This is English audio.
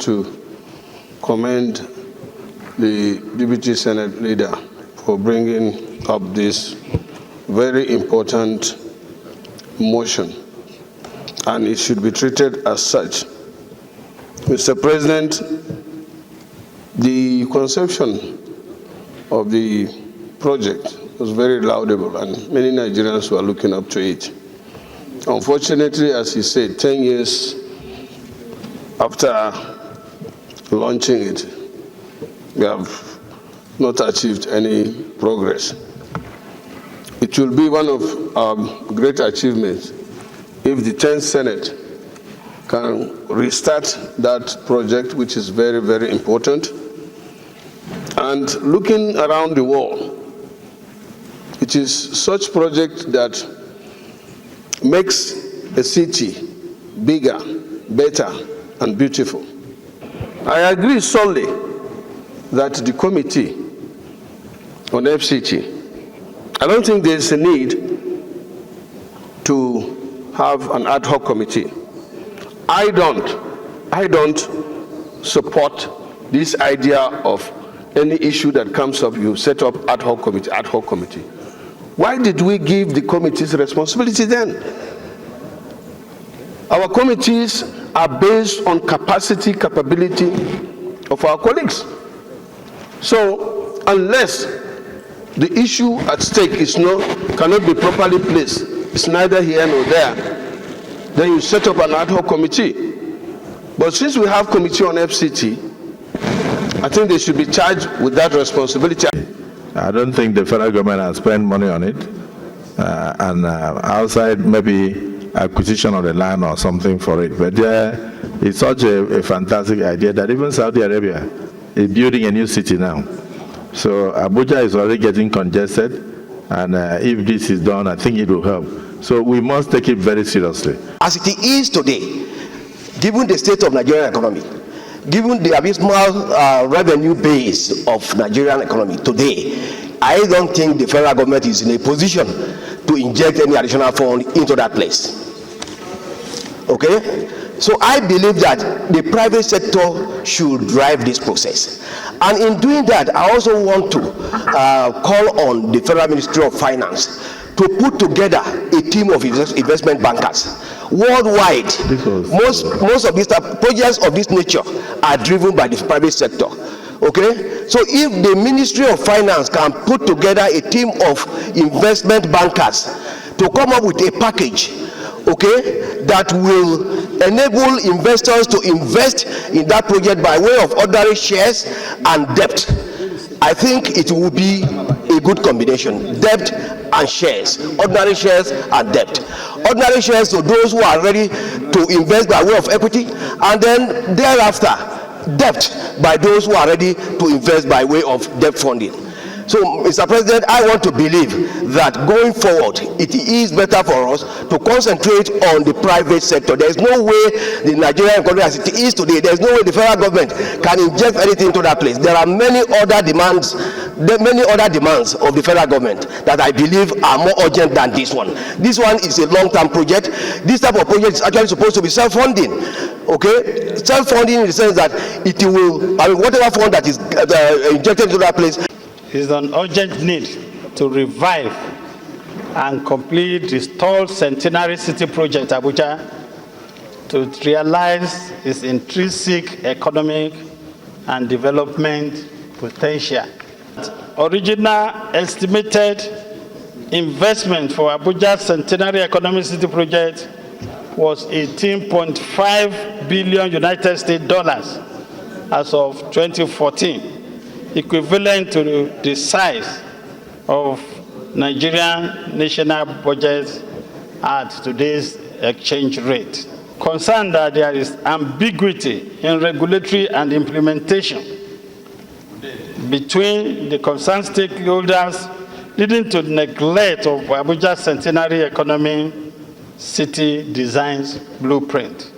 to commend the Deputy Senate Leader for bringing up this very important motion, and it should be treated as such. Mr. President, the conception of the project was very laudable, and many Nigerians were looking up to it. Unfortunately, as he said, 10 years after launching it, we have not achieved any progress. It will be one of our great achievements if the 10th Senate can restart that project, which is very, very important. And looking around the world, it is such project that makes a city bigger, better, and beautiful. I agree solely that the committee on FCT, I don't think there's a need to have an ad hoc committee. I don't support this idea of any issue that comes up, you set up ad hoc committee. Why did we give the committees responsibility then? Our committees are based on capability of our colleagues. So unless the issue at stake cannot be properly placed, it's neither here nor there, then you set up an ad hoc committee. But since we have committee on FCT, I think they should be charged with that responsibility. I don't think the federal government has spent money on it, and outside maybe acquisition of the land or something for it. But it's such a fantastic idea that even Saudi Arabia is building a new city now. So Abuja is already getting congested, and if this is done, I think it will help. So we must take it very seriously. As it is today, given the state of Nigerian economy, given the abysmal revenue base of Nigerian economy today, I don't think the federal government is in a position to inject any additional fund into that place. Okay? So I believe that the private sector should drive this process. And in doing that, I also want to call on the Federal Ministry of Finance to put together a team of investment bankers worldwide. Most of these projects of this nature are driven by the private sector. Okay, so if the Ministry of Finance can put together a team of investment bankers to come up with a package, okay, that will enable investors to invest in that project by way of ordinary shares and debt, I think it will be a good combination: debt and shares, ordinary shares and debt. Ordinary shares to those who are ready to invest by way of equity, and then thereafter debt by those who are ready to invest by way of debt funding. So, Mr. President, I want to believe that going forward, it is better for us to concentrate on the private sector. There is no way the Nigerian economy as it is today, there is no way the federal government can inject anything into that place. There are many other demands of the federal government that I believe are more urgent than this one. This one is a long-term project. This type of project is actually supposed to be self-funding. Okay, self-funding in the sense that it will, whatever fund that is injected into that place. Is an urgent need to revive and complete the stalled Centenary City project, Abuja, to realize its intrinsic economic and development potential. Original estimated investment for Abuja's Centenary Economic City project was $18.5 billion United States dollars as of 2014. Equivalent to the size of Nigerian national budget at today's exchange rate. Concerned that there is ambiguity in regulatory and implementation between the concerned stakeholders, leading to neglect of Abuja's Centenary Economy City Design's blueprint.